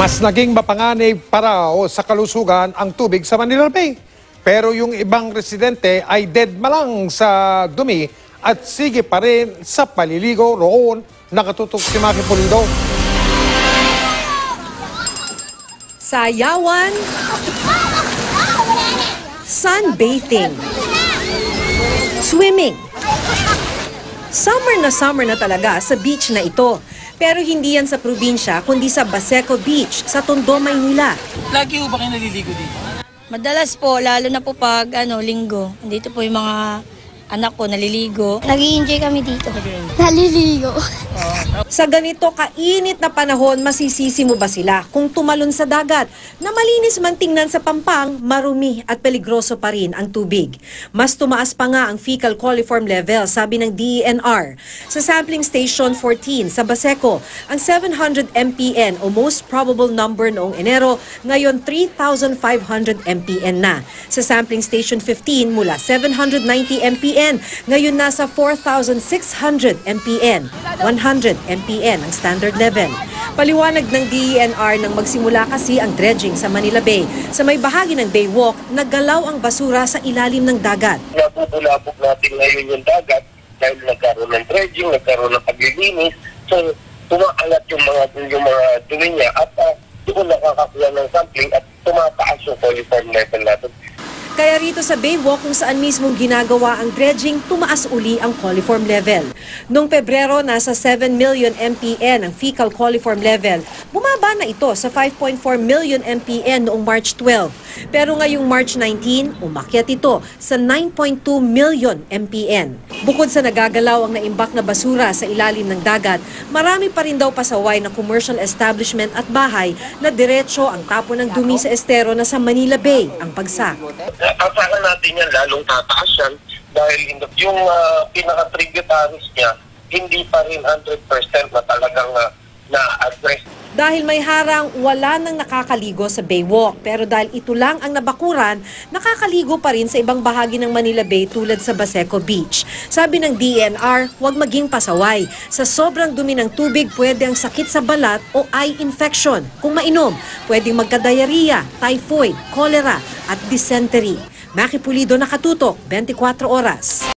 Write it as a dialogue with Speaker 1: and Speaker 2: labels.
Speaker 1: Mas naging mapanganib para sa kalusugan ang tubig sa Manila Bay. Pero yung ibang residente ay dead malang sa dumi at sige pa rin sa paliligo roon. Nakatutok si Maki Pulido.
Speaker 2: Sayawan, sunbathing, swimming. Summer na talaga sa beach na ito. Pero hindi yan sa probinsya, kundi sa Baseco Beach, sa Tondo, Maynila.
Speaker 3: Lagi ho ba kayo naliligo dito?
Speaker 4: Madalas po, lalo na po pag linggo. Dito po yung mga anak ko naliligo.
Speaker 5: Nag-i-enjoy kami dito. Naliligo.
Speaker 2: Sa ganito kainit na panahon, masisisi mo ba sila kung tumalon sa dagat na malinis man tingnan sa pampang, marumi at peligroso pa rin ang tubig? Mas tumaas pa nga ang fecal coliform level, sabi ng DENR. Sa sampling station 14 sa Baseco, ang 700 MPN o most probable number noong Enero, ngayon 3,500 MPN na. Sa sampling station 15 mula 790 MPN, ngayon nasa 4,600 MPN. 100 MPN ang standard level. Paliwanag ng DENR nang magsimula kasi ang dredging sa Manila Bay. Sa may bahagi ng Baywalk, naggalaw ang basura sa ilalim ng dagat.
Speaker 6: Nabubulabog natin ngayon yung dagat dahil nagkaroon ng dredging, nagkaroon ng paglilinis. So, tumaalat yung mga dumi niya at doon nakakakuha ng sampling at tumataas yung coliform level natin.
Speaker 2: Kaya rito sa Baywalk kung saan mismo ginagawa ang dredging, tumaas uli ang coliform level. Noong Pebrero, nasa 7 million MPN ang fecal coliform level. Bumaba na ito sa 5.4 million MPN noong March 12. Pero ngayong March 19, umakyat ito sa 9.2 million MPN. Bukod sa nagagalaw ang naimbak na basura sa ilalim ng dagat, marami pa rin daw pasaway na commercial establishment at bahay na diretso ang tapon ng dumi sa estero na sa Manila Bay ang bagsak.
Speaker 6: Asahan natin yan, lalong tataas yan dahil yung pinaka-tributaries niya, hindi pa rin 100% na talagang na-address.
Speaker 2: Dahil may harang, wala nang nakakaligo sa Baywalk. Pero dahil ito lang ang nabakuran, nakakaligo pa rin sa ibang bahagi ng Manila Bay tulad sa Baseco Beach. Sabi ng DENR, huwag maging pasaway. Sa sobrang dumi ng tubig, pwede ang sakit sa balat o eye infection. Kung mainom, pwedeng magka-diarrhea, typhoid, cholera at dysentery. Maki Pulido, Nakatutok, 24 Oras.